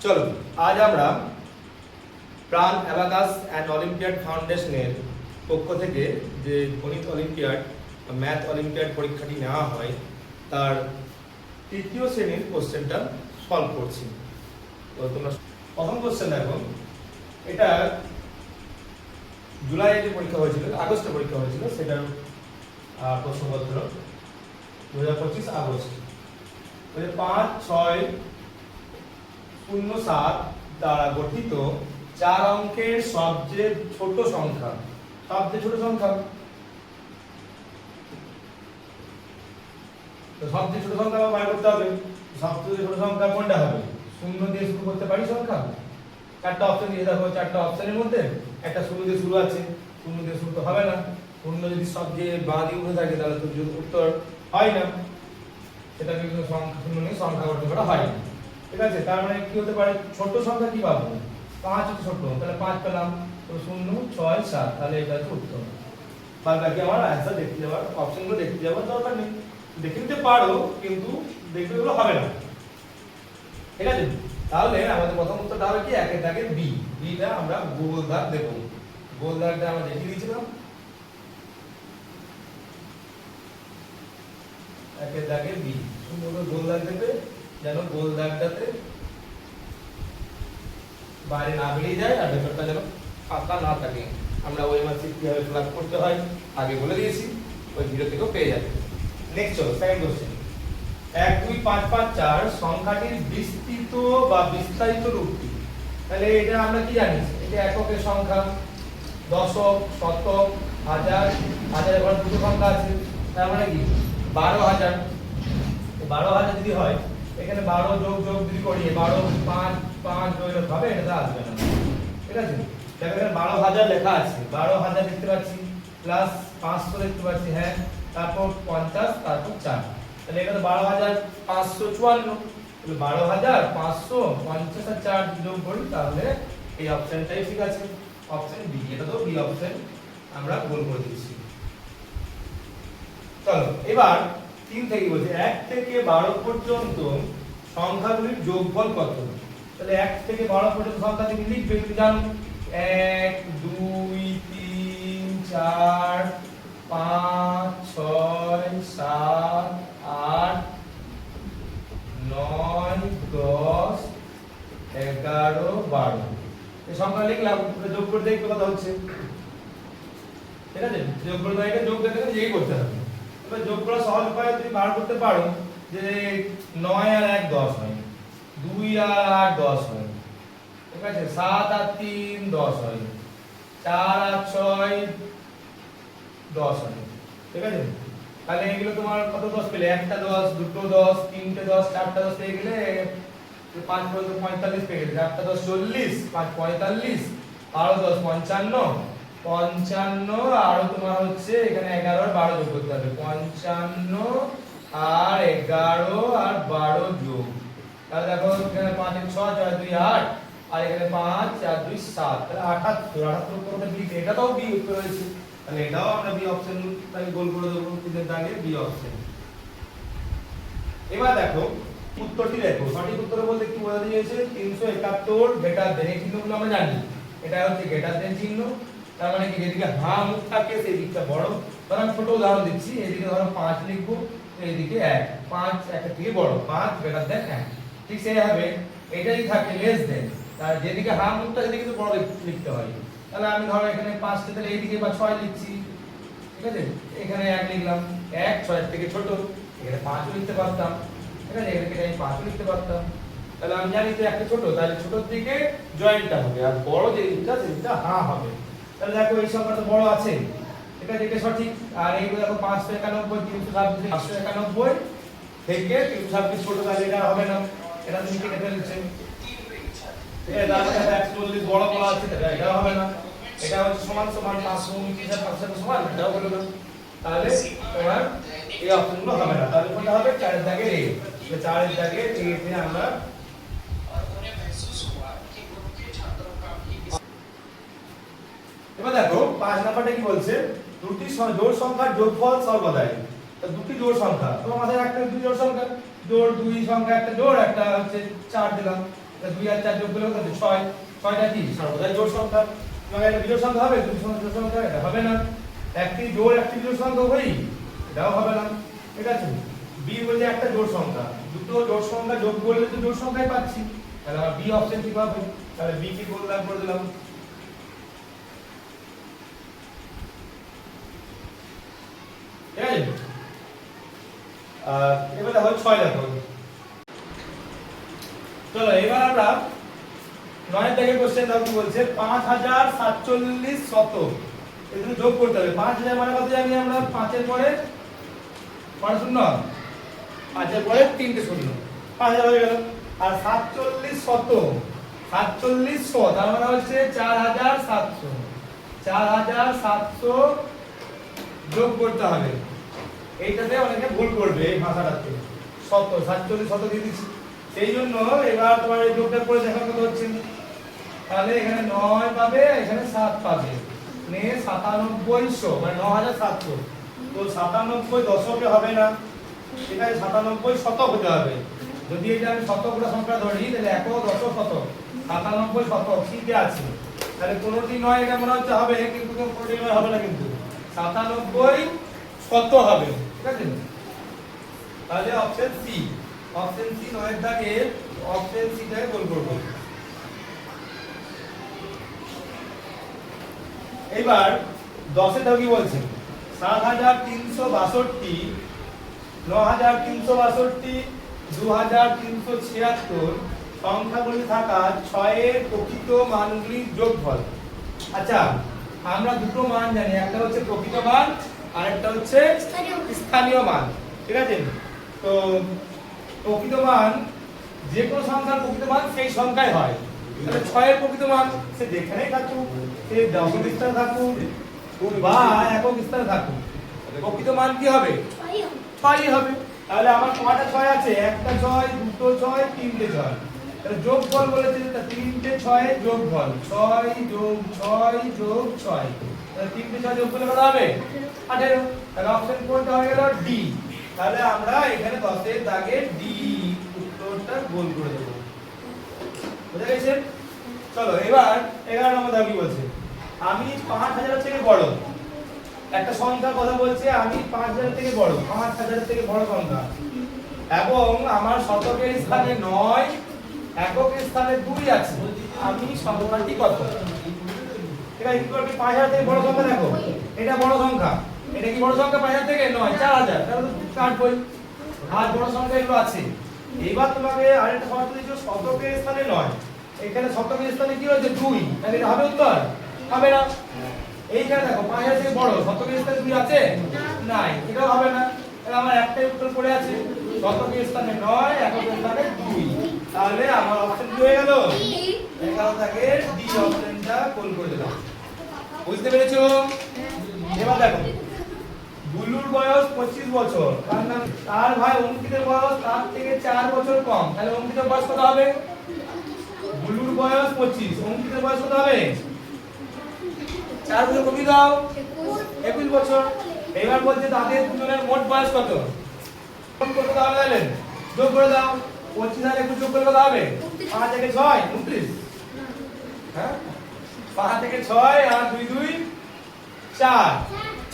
চলো আজ আমরা প্রাণ অ্যাবাকাস অ্যান্ড অলিম্পিয়াড ফাউন্ডেশনের পক্ষ থেকে যে গণিত অলিম্পিয়াড ম্যাথ অলিম্পিয়াড পরীক্ষাটি নেওয়া হয় তার তৃতীয় শ্রেণীর কোশ্চেনটা সলভ করছি। তো তোমরা প্রথম কোশ্চেন দেখো, এটা জুলাইয়ে যে পরীক্ষা হয়েছিল, আগস্টে পরীক্ষা হয়েছিল, সেটার প্রশ্নপত্র 2025 আগস্ট। 5-6-0-7 দ্বারা গঠিত 4 অঙ্কের সবচেয়ে ছোট সংখ্যা, সবচেয়ে ছোট সংখ্যা, তো সবচেয়ে ছোট সংখ্যা বার করতে হবে। সবচেয়ে ছোট সংখ্যা কোনটা হবে? 0 দিয়ে শুরু করতে পারি সংখ্যা? চারটা অপশন দিয়ে দেখো, চারটা অপশনের মধ্যে একটা 0 দিয়ে শুরু আছে, 0 দিয়ে শুরু তো হবে না। 0 যদি সবচেয়ে বাঁ দিকে উঠে থাকে তাহলে তো উত্তর হয় না, সেটা কিন্তু সংখ্যা 0 নিয়ে সংখ্যা গঠন করা হয় না। ঠিক আছে, তার মানে কি হতে পারে? ছোট সংখ্যা কি পাবো? 5 হচ্ছে ছোট, তাহলে 5 পেলাম, তো 0 6 7, তাহলে এটা হচ্ছে উত্তর। বাদ বাকি আমার অ্যানসার দেখতে যাওয়ার, অপশনগুলো দেখতে যাওয়ার দরকার নেই, দেখে নিতে পারো কিন্তু দেখবে এগুলো হবে না। ঠিক আছে, তাহলে আমাদের প্রথম উত্তরটা হবে কি? একের দাগে বি। বিটা আমরা গোল দাগ দেব, গোল দাগটা আমরা দেখিয়ে দিয়েছিলাম। একের দাগে বি, সুন্দর গোল দাগ দেবে যেন গোল দাগটাতে বাইরে না বেরিয়ে যায় আর ভেতরটা যেন ফাঁকা না থাকে। আমরা ওই মাসে কিভাবে ফিল আপ করতে হয় আগে বলে দিয়েছি, ওই ভিডিও থেকেও পেয়ে যাবে। নেক্সট চলো সেকেন্ড কোশ্চেন। 1 2 5 5 4 সংখ্যাটির বিস্তৃত বা বিস্তারিত রূপটি। তাহলে এটা আমরা কি জানি? এটা এককের সংখ্যা, দশক, শতক, হাজার, হাজারের ঘরে দুটো সংখ্যা আছে, তার মানে কি 12000। 12000 যদি হয়, এখানে 12 যোগ যোগ যদি করি, 12 5 5 যোগ হবে, এটা আসবে না। ঠিক আছে, দেখো এখানে 12000 লেখা আছে, 12000 দেখতে পাচ্ছি, প্লাস 500 দেখতে পাচ্ছি, হ্যাঁ, তারপর 50, তারপর 4, তাহলে এটা তো 12554। তাহলে 12550 আর 4 যোগ করি, তাহলে এই অপশনটাই ঠিক আছে, অপশন বি। এটা তো বি অপশন আমরা গোল করে দিচ্ছি। চলো এবার 3 থেকে বলছি, 1 থেকে 12 পর্যন্ত সংখ্যাগুলির যোগফল কত? তাহলে 1 থেকে 12 পর্যন্ত সংখ্যা তুমি লিখবে, তুমি জানো 1 2 3 4 5 6 7 8 9 10 11 12 এই সংখ্যা লিখলাম, যোগ করে দেখবে কত হচ্ছে। ঠিক আছে, যোগ করে দেখে যোগ করতে গেলে এই করতে হবে। এবার যোগ করা সহজ উপায় তুমি বার করতে পারো যে 9 আর 1 10 হয়, 2 আর 8 10 হয়, ঠিক আছে, 7 আর 3 10 হয়, 4 আর 6 10 হয়। ঠিক আছে, তাহলে এগুলো তোমার কত 10 পেলে? একটা 10, দুটো 10, তিনটে 10, চারটা 10 পেয়ে গেলে 5 পর্যন্ত 45 পেয়ে গেলে, 4টা 10 40, 5 45, 12 10 55, 55 আর তোমার হচ্ছে এখানে 11 আর 12 যোগ করতে হবে, 55 আর 11 আর 12 যোগ, তাহলে দেখো এখানে 5 এর 6 6 2 8 আর এখানে 5 4 2 7, তাহলে 78। 78 কোনটা বি? এটাও বি উত্তর হয়েছে, তাহলে এটাও আমরা বি অপশন তাই গোল করে দেব, তিনের দাগে বি অপশন। এবার দেখো উত্তরটি দেখো, সঠিক উত্তর বলতে কি বোঝাতে চেয়েছে? 371 গ্রেটার দেন, এই চিহ্নগুলো আমরা জানি, এটা হচ্ছে গ্রেটার দেন চিহ্ন, তার মানে কি যেদিকে হা মুখ থাকে সেই দিকটা বড়। ধরো আমি ছোট উদাহরণ দিচ্ছি, এদিকে ধরো 5 লিখবো, এইদিকে 1, 5 1 থেকে বড়, 5 গ্রেটার দেন 1। ঠিক সেইভাবে এটাই থাকে লেস দেন, তার যেদিকে হা মুখটা সেদিকে কিন্তু বড় লিখতে হয়। তাহলে আমি ধরো এখানে 5 তে, তাহলে এইদিকে বা 6 লিখছি, ঠিক আছে, এখানে 1 লিখলাম, 1 6 এর থেকে ছোট, এখানে 5 লিখতে পারতাম, ঠিক আছে, এখানে আমি 5 লিখতে পারতাম। তাহলে আমি জানি যে একটা ছোট, তাহলে ছোটর দিকে জয়েন্টটা হবে, আর বড় যে দিকটা সেটা হা হবে। তাহলে দেখো এই সংখ্যাটা বড় আছে, ঠিক আছে, এটা সঠিক। আর এইগুলো দেখো 591 326 591 থেকে 326 ছোট, তাহলে এটা হবে না, এটা তুমি কেটে ফেলছো। এটা দেখো 140 বড় বড় আছে, এটা হবে না, এটা হচ্ছে সমান সমান 529 আর 500 সমান, এটাও হলো না, তাহলে তোমার এই অপশনগুলো হবে না। তাহলে কোনটা হবে? 4 এর দাগে এ, তাহলে 4 এর দাগে এ তে আমরা এবার দেখো 5 নাম্বারটা কি বলছে? দুটি জোড় সংখ্যার যোগফল সর্বদাই। তো দুটি জোড় সংখ্যা, তোমার মাথায় একটা দুটি জোড় সংখ্যা, জোড় 2 সংখ্যা একটা জোড়, একটা হচ্ছে 4 দিলাম, 2 আর 4 যোগ করলে কত 6, 6টা কি সর্বদাই জোড় সংখ্যা। তোমাকে এটা বিজোড় সংখ্যা হবে, দুই সংখ্যা জোড় সংখ্যা এটা হবে না। একটি জোড় একটি বিজোড় সংখ্যা হবেই, এটাও হবে না। ঠিক আছে, b বলতে একটা জোড় সংখ্যা, দুটো জোড় সংখ্যা যোগ করলে তো জোড় সংখ্যাই পাচ্ছি, তাহলে আমার b অপশন ঠিক হবে। তাহলে b কে বললাম করে দিলাম। ঠিক আছে, এবার দেখো 6 দেখো। চলো এবার আমরা 9 থেকে কোশ্চেন দাও কি বলছে 5047 শতক এগুলো যোগ করতে হবে। 5000 মানে কত জানি আমরা, 5 এর পরে 5 শূন্য, 5 এর পরে 3টে শূন্য, 5000 হয়ে গেল। আর 47 শতক, 4700 তার মানে হচ্ছে 4700, 4700 যোগ করতে হবে। এইটাতে অনেকে ভুল করবে এই ভাষাটাতে, শত 47 শত দিয়ে দিচ্ছি, সেই জন্য এবার তোমার এই যোগটা করে দেখা কত হচ্ছে। তাহলে এখানে 9 পাবে, এখানে 7 পাবে, মানে 9700 মানে 9700। তো 97 দশকে হবে না, এখানে 97 শতক হতে হবে। যদি এটা আমি শতকটা সংখ্যা ধরি তাহলে একক দশক শতক, 97 শতক ঠিকই আছে। তাহলে 15টি নয় এটা মনে হচ্ছে হবে, কিন্তু 15টি নয় হবে না, কিন্তু 97 শত হবে। ঠিক আছে, তাহলে অপশন সি, অপশন সি 9 এর দাগে অপশন সি টাকে গোল করব। এবার 10 এর দাগ কি বলছে 7362, 9362, 2376 সংখ্যাগুলি থাকা 6 এর প্রকৃত মানগুলির যোগফল। আচ্ছা, আমরা দুটো মান জানি, একটা হচ্ছে প্রকৃত মান আর একটা হচ্ছে স্থানীয় মান। ঠিক আছে, তো প্রকৃত মান যে কোনো সংখ্যার প্রকৃত মান সেই সংখ্যায় হয়। তাহলে 6 এর প্রকৃত মান সে যেখানেই থাকুক, সে দশক স্থানে থাকুক বা একক স্থানে থাকুক, প্রকৃত মান কি হবে 6ই হবে। তাহলে আমার কয়টা 6 আছে, একটা 6, দুটো 6, তিনটে 6। তাহলে যোগফল বলেছে যে 3টে 6 এর যোগফল 6 যোগ 6 যোগ 6, তাহলে 3টে 6 যোগ করলে কত হবে 18। তাহলে অপশন কোনটা হয়ে গেল ডি। তাহলে আমরা এখানে 10 এর দাগে ডি উত্তরটা গোল করে দেব। বুঝা গেছে? চলো এবার 11 নম্বর দাগ কি বলছে, আমি 5000 থেকে বড় একটা সংখ্যার কথা বলছে, আমি 5000 থেকে বড়, 5000 থেকে বড় সংখ্যা, এবং আমার শতকের স্থানে 9, এককের স্থানে 2 আছে, আমি সংখ্যাটি কত? ঠিক আছে, কি করবি 5000 থেকে বড় সংখ্যা, দেখো এটা বড় সংখ্যা, এটা কি বড় সংখ্যা 5000 থেকে 9, 4000, তাহলে কাটবই, আর বড় সংখ্যা এগুলো আছে। এবার তোমাকে আরেকটা সমস্যা দিয়েছো শতকের স্থানে 9, এখানে শতকের স্থানে কি হয়েছে 2, তাহলে এটা হবে উত্তর, হবে না। এইখানে দেখো 5000 থেকে বড়, শতকের স্থানে 2 আছে নাই, এটাও হবে না। তাহলে আমার একটাই উত্তর পড়ে আছে, শতকের স্থানে 9, এককের স্থানে 2। তাহলে আমার অপশন কি হয়ে গেল 11 থেকে ডি অপশনটা কোল করে দিলাম। বুঝতে পেরেছো? এবার দেখো বুলুর বয়স 25 বছর, তার ভাই অঙ্কিতের বয়স তার থেকে 4 বছর কম, তাহলে অঙ্কিতের বয়স কত হবে? বুলুর বয়স 25, অঙ্কিতের বয়স কত হবে? 4 বছর কমিয়ে দাও, 21 বছর। এবার বলছে তাদের দুজনের মোট বয়স কত? কোন কত তাহলে দিলেন যোগ করে দাও, 25 আর 21 যোগ করলে কত হবে? 5 থেকে 6 29, হ্যাঁ 5 থেকে 6 আর 2 2 4,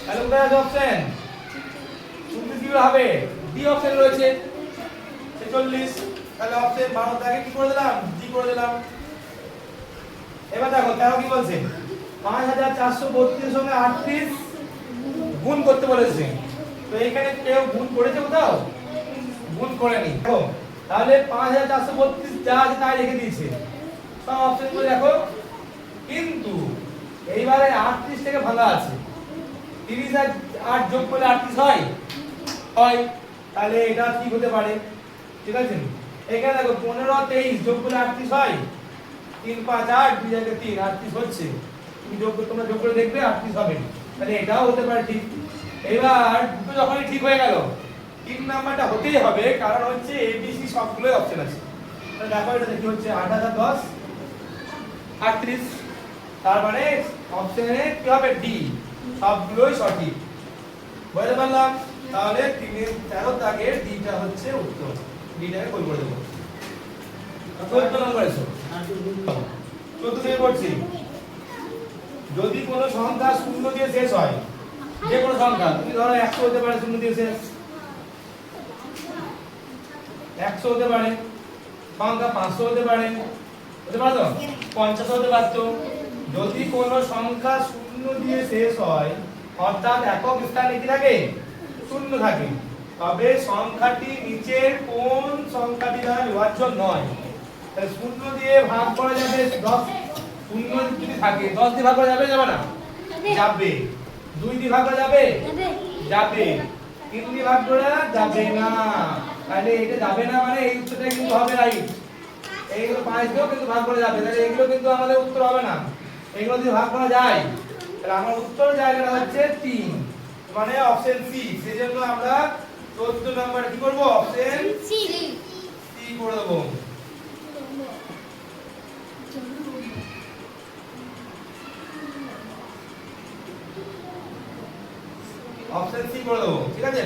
তাহলে কোথায় আছে অপশন? 29 কি হবে? ডি অপশন রয়েছে 46। তাহলে অপশন 12 থেকে কি করে দিলাম? ডি করে দিলাম। এবার দেখো তাও কি বলছে 5432 এর সঙ্গে 38 গুণ করতে বলেছে। তো এখানে কেউ গুণ করেছে কোথাও? গুণ করেনি। দেখো তাহলে 5432 যা আছে তাই রেখে দিয়েছে, সব অপশনগুলো দেখো, কিন্তু এইবারে 38 থেকে ভাঙা আছে, 30 আর 8 যোগ করলে 38 হয়, হয়, তাহলে এটা ঠিক হতে পারে। ঠিক আছে, এখানে দেখো 15 আর 23 যোগ করলে 38 হয়, 3 5 8 2 জায়গায় 3 38 হচ্ছে, তুমি তোমরা যোগ করে দেখবে 38 হবে, তাহলে এটাও হতে পারে ঠিক। এবার দুটো যখনই ঠিক হয়ে গেল, 3 নাম্বারটা হতেই হবে, কারণ হচ্ছে এবিসি সবগুলোই অপশন আছে। তাহলে দেখো এটা কি হচ্ছে 8 আর 10 38, তার মানে অপশনে কি হবে ডি, সবগুলোই সঠিক। বুঝতে পারলাম? তাহলে 3 এর 13 দাগের ডিটা হচ্ছে উত্তর, ডিটাকে গোল করে দেব। 14 নম্বর এসো 14 থেকে পড়ছি যদি কোনো সংখ্যা শূন্য দিয়ে শেষ হয় যে কোনো সংখ্যা তুমি ধরো 100 হতে পারে শূন্য দিয়ে শেষ 100 হতে পারে সংখ্যা 500 হতে পারে তো 50 হতে পারতো যদি কোনো সংখ্যা শূন্য দিয়ে শেষ হয় অর্থাৎ একক স্থানে কি থাকে শূন্য থাকে তবে সংখ্যাটি নিচের কোন সংখ্যাটি দ্বারা বিভাজ্য নয় তাহলে শূন্য দিয়ে ভাগ করা যাবে 10 শূন্য যদি থাকে 10 দিয়ে ভাগ করা যাবে যাবে না যাবে 2 দিয়ে ভাগ করা যাবে যাবে 3 দিয়ে ভাগ করা যাবে না তাহলে এটা যাবে না মানে এই উত্তরটা কিন্তু হবে রাইট এইগুলো 5 দিয়েও কিন্তু ভাগ করা যাবে তাহলে এগুলো কিন্তু আমাদের উত্তর হবে না এগুলো দিয়ে ভাগ করা যায় তাহলে আমার উত্তর জায়গাটা হচ্ছে 3 মানে অপশন সি সেজন্য আমরা 14 নাম্বার কি করব অপশন সি করে দেব অপশন সি করে দেব ঠিক আছে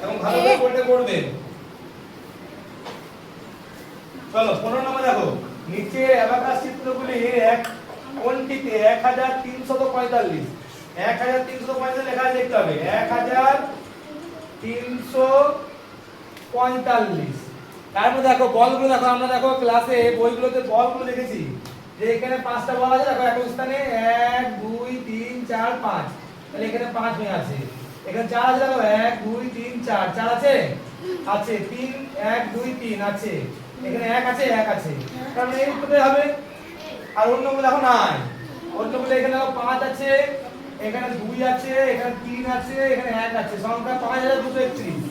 এবং ভালো করে পড়তে পড়বে চলো 15 নম্বর দেখো নিচে অ্যাবাকাস চিত্রগুলি এক কোনটিতে 1345 1345 লেখা দেখতে হবে 1345 তার মধ্যে দেখো বলগুলো দেখো আমরা দেখো ক্লাসে বইগুলোতে বলগুলো দেখেছি যে এখানে পাঁচটা বল আছে দেখো এক স্থানে 1 2 3 4 5 তাহলে এখানে 5 হয়ে আছে এখানে 4 আছে দেখো 1 2 3 4 4 আছে আছে 3 1 2 3 আছে এখানে 1 আছে 1 আছে তাহলে এই উত্তরটা হবে আর অন্যগুলো দেখো নাই অন্যগুলো এখানে দেখো 5 আছে এখানে 2 আছে এখানে 3 আছে এখানে 1 আছে সংখ্যা 5231